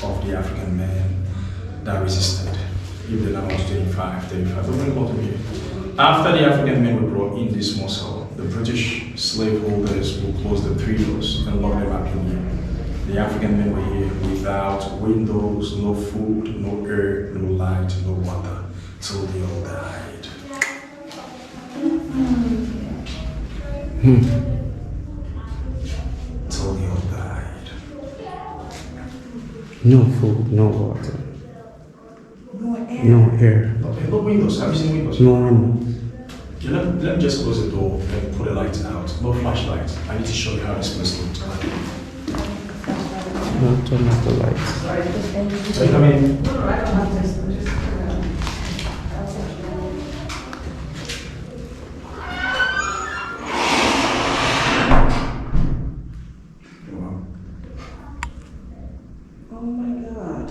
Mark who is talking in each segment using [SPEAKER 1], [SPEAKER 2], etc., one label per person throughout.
[SPEAKER 1] of the African men that resisted. If the number was 35, but we're going to continue. After the African men were brought in this muscle, the British slaveholders will close the 3 doors and lock them up in here. The African men were here without windows, no food, no air, no light, no water, till they all died. Till they all died.
[SPEAKER 2] No food, no water.
[SPEAKER 3] No air.
[SPEAKER 2] No air.
[SPEAKER 1] Okay, no windows. Have you seen windows?
[SPEAKER 2] No windows.
[SPEAKER 1] Okay, let me just close the door and put the lights out. No flashlight. I need to show you how this place looked.
[SPEAKER 2] No, turn off the lights.
[SPEAKER 1] So you come in.
[SPEAKER 3] No, I don't have this. I'm just Oh my God.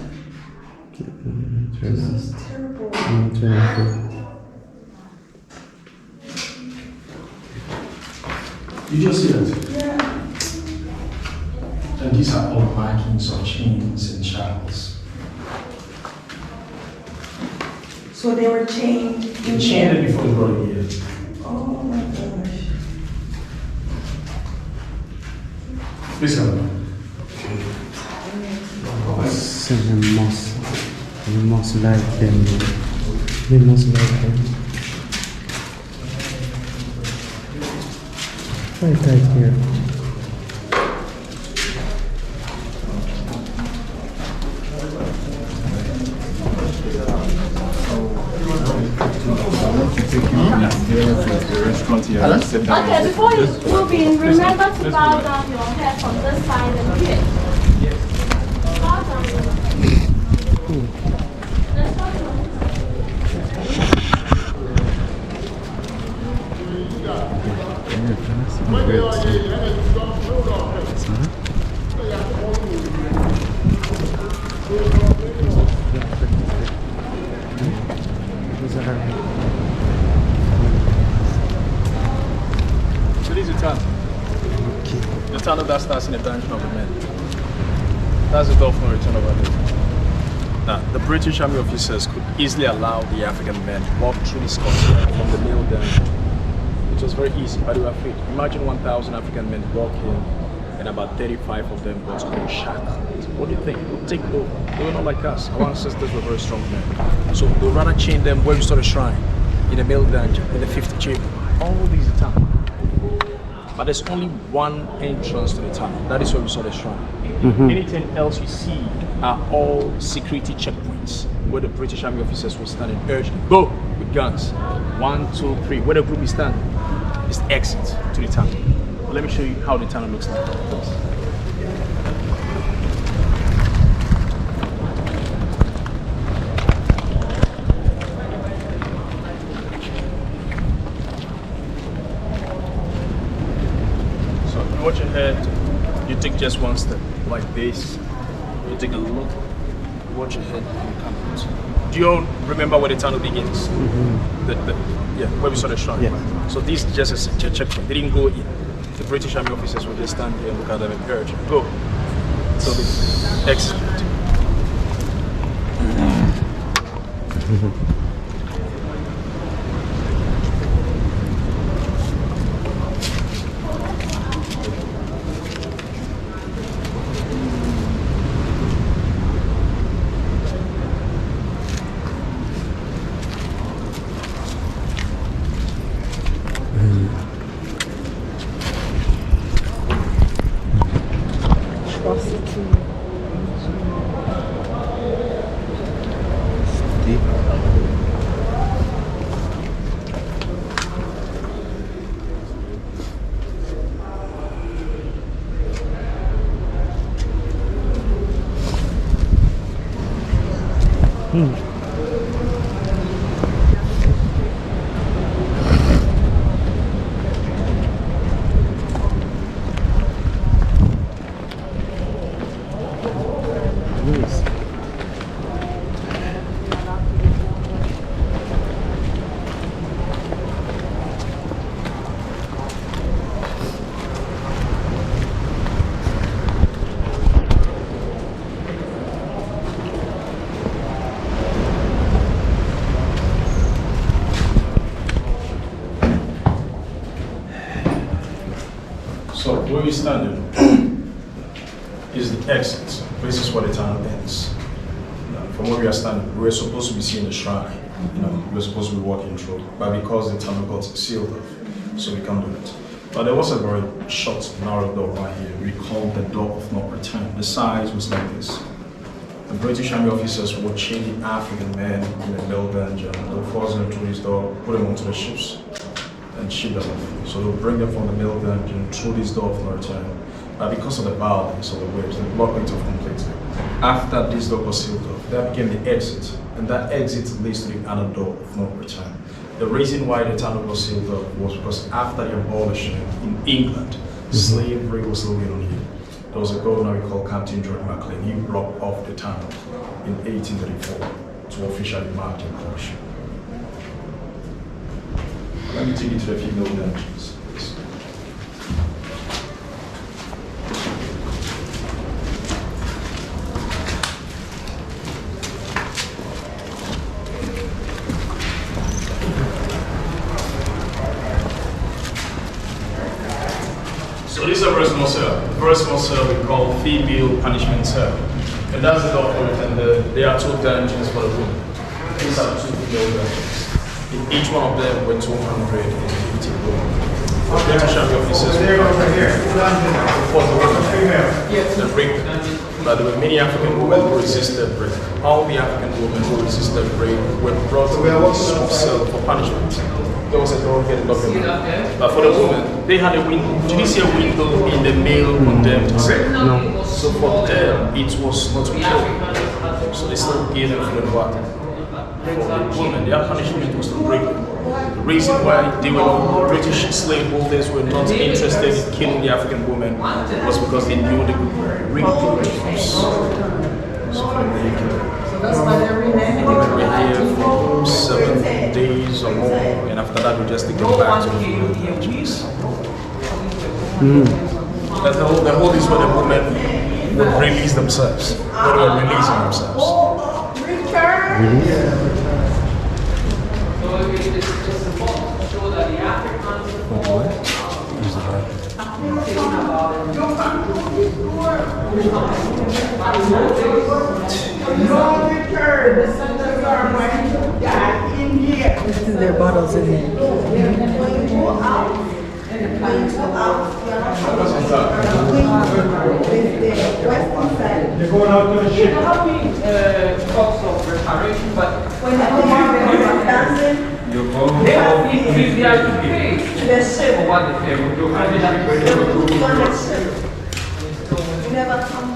[SPEAKER 2] Turn
[SPEAKER 3] This
[SPEAKER 2] off.
[SPEAKER 3] is terrible.
[SPEAKER 2] Turn off the
[SPEAKER 1] You just see it.
[SPEAKER 3] Yeah.
[SPEAKER 1] And these are all markings of chains and shackles.
[SPEAKER 3] So they were chained
[SPEAKER 1] They
[SPEAKER 3] in
[SPEAKER 1] chained
[SPEAKER 3] there.
[SPEAKER 1] it before they brought it here.
[SPEAKER 3] Oh my gosh.
[SPEAKER 1] Please come on.
[SPEAKER 2] So we must like them. We must like them. Right here.
[SPEAKER 4] Okay, before you move in, remember to bow down your head from this side and here. Bow down your head. Let's go
[SPEAKER 5] So this is the tunnel. The tunnel that starts in the direction of the men. That's the door for return over there. Now, the British Army officers could easily allow the African men to walk through this continent from the mill down. It was very easy, but they were afraid. Imagine 1,000 African men walking, and about 35 of them was called shackled. What do you think? We'll take it over. They were not like us. Our ancestors were very strong men. So they would rather chain them where we saw the shrine, in the mill dungeon, in the 50th chamber. All these are tunnel. But there's only one entrance to the tunnel. That is where we saw the shrine. Anything else you see are all security checkpoints where the British Army officers will stand and urge, go with guns. 1, 2, 3. Where the group is standing is the exit to the tunnel. But let me show you how the tunnel looks like. So you watch ahead, you take just one step like this. You take a look, watch your head, and you come out. Do you all remember where the tunnel begins? Yeah, where we saw the shrine.
[SPEAKER 2] Yes.
[SPEAKER 5] So this is just a checkpoint. They didn't go in. The British Army officers would just stand here and look at them and urge, go. So the exit.
[SPEAKER 1] we stand is the exit. This is where the tunnel ends. From where we are standing, we were supposed to be seeing the shrine. We were supposed to be walking through, but because the tunnel got sealed off, so we can't do it. But there was a very short, narrow door right here. We called the door of no return. The size was like this. The British Army officers would chain the African men in the middle dungeon. They'll force them through this door, put them onto the ships, and ship them off. So they'll bring them from the middle dungeon through this door of no return. But because of the violence of the waves, they blocked it off completely. After this door was sealed off, that became the exit, and that exit leads to the other door of no return. The reason why the tunnel was sealed off was because after the abolition in England, slavery was still going on here. There was a governor we called Captain George McLean. He blocked off the tunnel in 1834 to officially mark the abolition. Let me take you to the female dungeons. So this is a very small cell. The very small cell we call female punishment cell. And that's the door for it, and there are 2 dungeons for the women. These are 2 female dungeons. In each one of them were 250 women. The British Army officers were for the women. The rape. But there were many African women who resisted rape. All the African women who resisted rape were brought to this small cell for punishment. There was a door here, but for the women, they had a window. Did you see a window in the male condemned cell?
[SPEAKER 2] No.
[SPEAKER 1] So for them, it was not to kill. So they still gave them food and water. For the women, their punishment was to break them. The reason why the British slaveholders were not interested in killing the African women was because they knew they could bring problems. So for them, they killed them. We were here for 7 days or more, and after that we just take them back to the villages. That's the whole is where the women would release themselves. When they were releasing themselves.
[SPEAKER 3] This is their bottles in there.
[SPEAKER 6] They're going out to the ship. Talks of reparation, but
[SPEAKER 3] When the dancing,
[SPEAKER 6] they have to pay
[SPEAKER 3] the ship.
[SPEAKER 6] for what they pay.
[SPEAKER 3] You never come.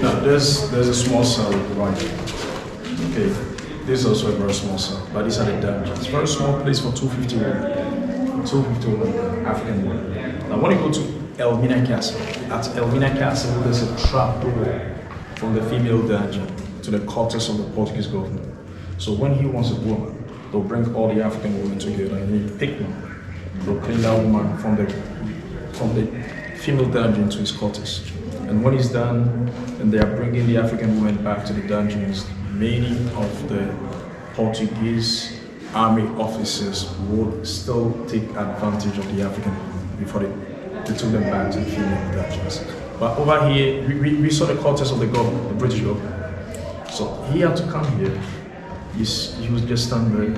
[SPEAKER 1] Now there's a small cell right here. Okay, this is also a very small cell, but these are the dungeons. Very small place for 250 women. 250 women, African women. Now when you go to Elmina Castle, at Elmina Castle there's a trap door from the female dungeon to the quarters of the Portuguese governor. So when he wants a woman, they'll bring all the African women together and he'll pick one. They'll clean that woman from the female dungeon to his quarters. And when he's done, and they are bringing the African women back to the dungeons, many of the Portuguese army officers would still take advantage of the African women before they took them back to the female dungeons. But over here, we saw the quarters of the governor, the British governor. So he had to come here. He was just stand there,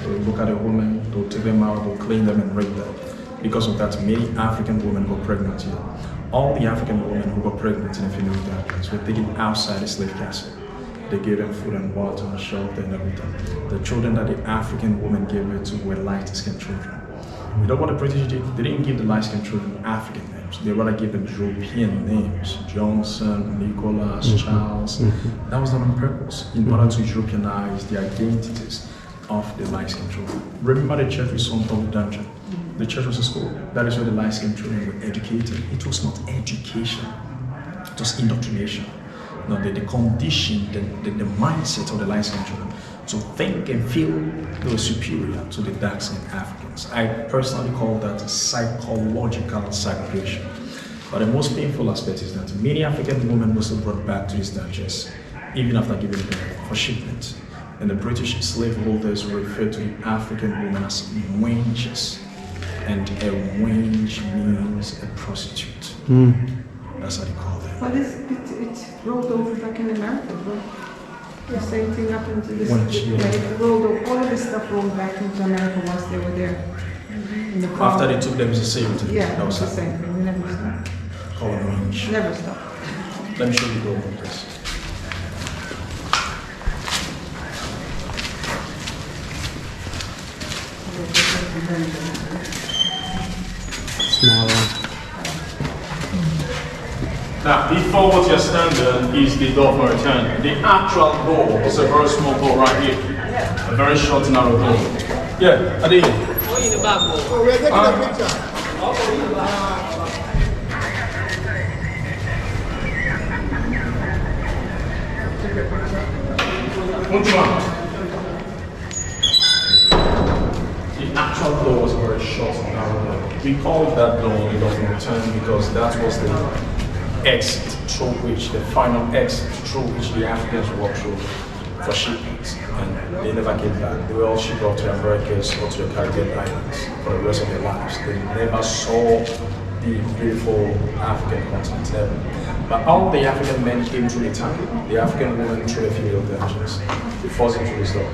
[SPEAKER 1] they'll look at a woman, they'll take them out, they'll clean them and rape them. Because of that, many African women got pregnant here. All the African women who got pregnant in the female dungeons were taken outside the slave castle. They gave them food and water and shelter and everything. The children that the African women gave birth to were light-skinned children. You know what the British did? They didn't give the light-skinned children African names. They rather gave them European names. Johnson, Nicholas, Charles. That was done on purpose in order to Europeanize the identities of the light-skinned children. Remember the church we saw on top of the dungeon? The church was a school. That is where the light-skinned children were educated. It was not education. It was indoctrination. No, they conditioned the mindset of the light-skinned children to think and feel they were superior to the dark-skinned Africans. I personally call that psychological segregation. But the most painful aspect is that many African women were still brought back to these dungeons, even after giving birth for shipment. And the British slaveholders referred to the African women as wenches. And a wench means a prostitute. That's how they call them.
[SPEAKER 3] But it rolled over back in America, bro. The same thing happened to this.
[SPEAKER 1] Wench, yeah.
[SPEAKER 3] It rolled over. All of this stuff rolled back into America once they were there. In the
[SPEAKER 1] After they took them as a slave,
[SPEAKER 3] Yeah,
[SPEAKER 1] that was
[SPEAKER 3] it's the same thing. We never stopped.
[SPEAKER 1] called a wench.
[SPEAKER 3] Never stopped.
[SPEAKER 1] Let me show you the door, please.
[SPEAKER 2] Small one.
[SPEAKER 5] Now, before what you're standing is the door for return. The actual door is a very small door right here. A very short, narrow door. Yeah, I did.
[SPEAKER 6] We're taking a picture.
[SPEAKER 5] Which one? The actual door was very short and narrow door. We called that door the door of return because that was the exit through which, the final exit through which the Africans walked through for shipments. And they never came back. They were all shipped off to the Americas or to the Caribbean islands for the rest of their lives. They never saw the beautiful African continent, never. But all the African men came through the tunnel, the African women through the female dungeons. They forced them through this door.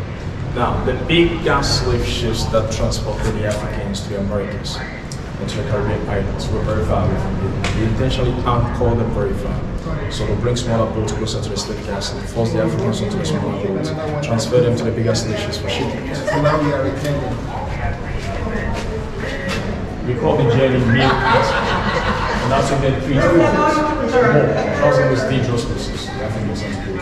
[SPEAKER 5] Now, the big gas slave ships that transported the Africans to the Americas and to the Caribbean islands were very far away from here. They intentionally anchored them very far. So they'll bring smaller boats closer to the slave castle, force the Africans onto the smaller boats, transfer them to the bigger slave ships for shipment.
[SPEAKER 6] So now we are returning.
[SPEAKER 5] We call the journey milk. And that's what they treat more. Crossing these dangerous places. The Africans have to go.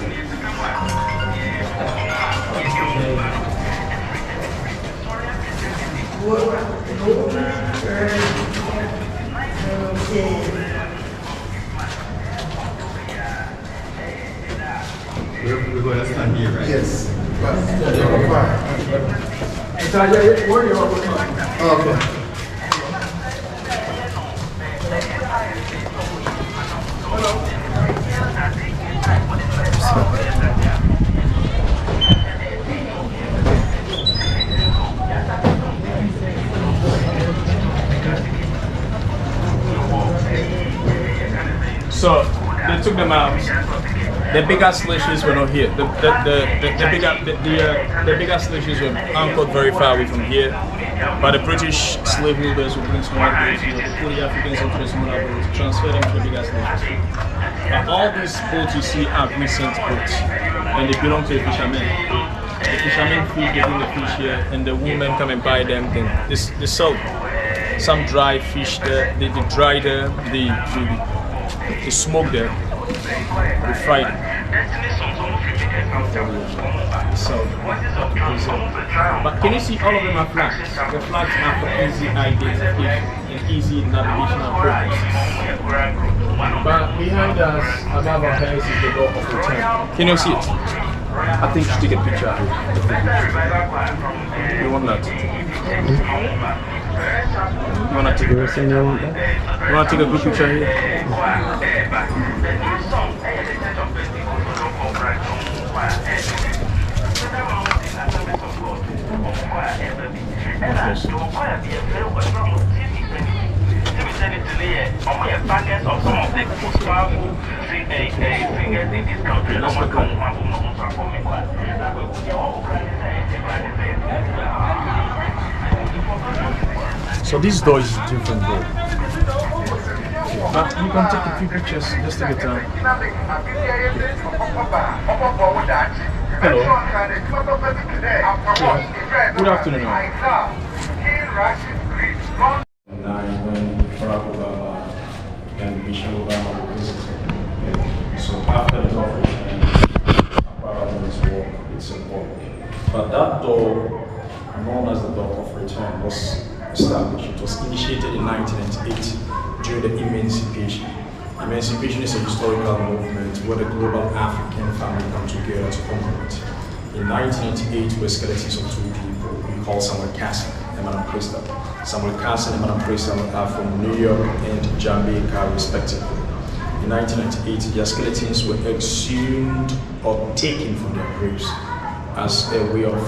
[SPEAKER 7] We're going to stand here, right?
[SPEAKER 6] Yes. Okay.
[SPEAKER 5] So they took them out. The bigger slave ships were not here. The bigger slave ships were anchored very far away from here. But the British slaveholders would bring smaller boats, they put the Africans into the smaller boats, transfer them to the bigger slave ships. But all these boats you see are recent boats, and they belong to the fishermen. The fishermen feed getting the fish here, and the women come and buy them. Then they sell some dry fish there. They dry there. They smoke them. They fry them. So, but can you see all of them are flags? The flags are for easy identification and easy navigational purposes. But behind us, above our heads, is the door of return. Can you see it? I think you should take a picture. You want that? You want to take
[SPEAKER 2] You were saying you want that?
[SPEAKER 5] You want to take a good picture here? So this door is a different door. You can take a few pictures, just take your time. Hello. Yeah. Good afternoon.
[SPEAKER 1] When Barack Obama and Michelle Obama were visiting. So after the operation, apparently it's a walk. But that door, known as the door of return, was established. It was initiated in 1998 during the emancipation. Emancipation is a historical movement where the global African family come together to conquer it. In 1998, we're skeletons of two people. We call Samuel Castle and Madam Crystal. Samuel Castle and Madam Crystal are from New York and Jamaica, respectively. In 1998, their skeletons were exhumed or taken from their graves as a way of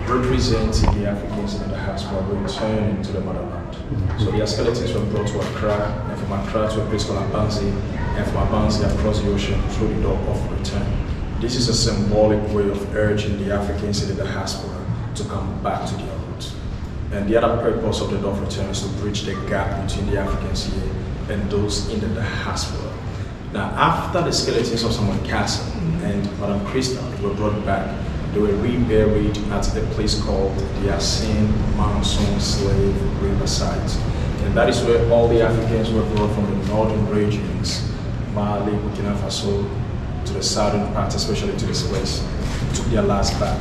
[SPEAKER 1] representing the Africans in the diaspora returning to the motherland. So their skeletons were brought to Accra, and from Accra to a place called Abanzi, and from Abanzi across the ocean through the door of return. This is a symbolic way of urging the Africans in the diaspora to come back to their roots. And the other purpose of the door of return is to bridge the gap between the Africans here and those in the diaspora. Now, after the skeletons of Samuel Castle and Madame Crystal were brought back, they were reburied at a place called the Asin Monsoon Slave River site. And that is where all the Africans were brought from the northern regions, Mali, Burkina Faso, to the southern part, especially to this place, took their last bath.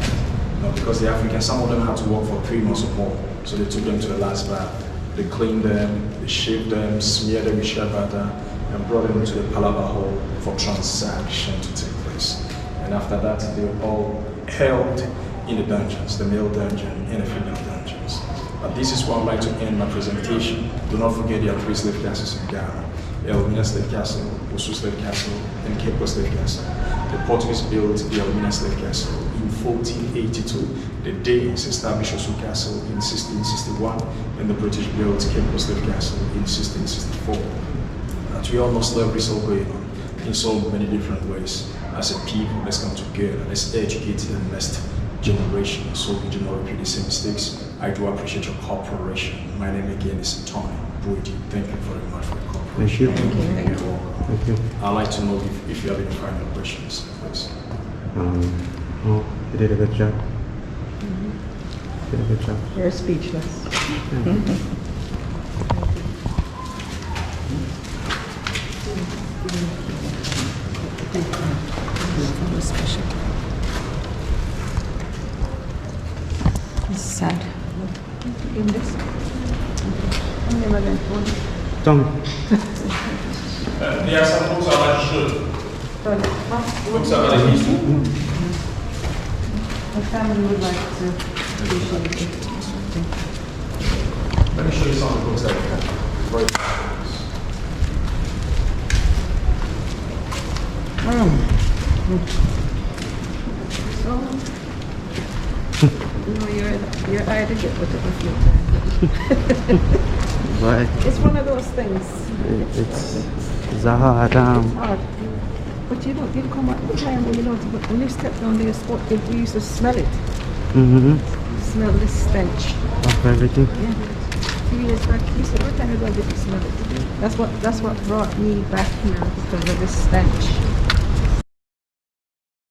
[SPEAKER 1] Now, because the Africans, some of them had to work for 3 months or more, so they took them to the last bath. They cleaned them, they shaved them, smeared them with shea butter, and brought them to the Palava Hall for transaction to take place. And after that, they were all held in the dungeons, the male dungeon and the female dungeons. But this is where I'd like to end my presentation. Do not forget there are 3 slave castles in Ghana: Elmina Slave Castle, Osu Slave Castle, and Cape Coast Slave Castle. The Portuguese built the Elmina Slave Castle in 1482. The Danes established Osu Castle in 1661, and the British built Cape Coast Slave Castle in 1664. As we all know, slavery is all going on in so many different ways. As a people, let's come together, let's educate the next generation so we do not repeat the same mistakes. I do appreciate your cooperation. My name again is Tony Boyd. Thank you very much for your cooperation.
[SPEAKER 2] Thank you.
[SPEAKER 1] Thank you all.
[SPEAKER 2] Thank you.
[SPEAKER 1] I'd like to know if you have any final questions, please.
[SPEAKER 2] Oh, you did a good job. Did a good job.
[SPEAKER 3] You're speechless. It's sad. In this. I'm never going to want it.
[SPEAKER 2] Tommy,
[SPEAKER 1] There are some books I'd like to show. Books about the history.
[SPEAKER 3] My family would like to appreciate it.
[SPEAKER 1] Let me show you some of the books that we have. Very
[SPEAKER 3] So, you're either get with it if you're
[SPEAKER 2] but
[SPEAKER 3] It's one of those things.
[SPEAKER 2] it's a hard
[SPEAKER 3] Hard. But you come at the time when when you step down there, you used to smell it. Smell the stench.
[SPEAKER 2] of everything.
[SPEAKER 3] Yeah. 2 years back, you said, what time you go get to smell it? That's what brought me back here because of the stench.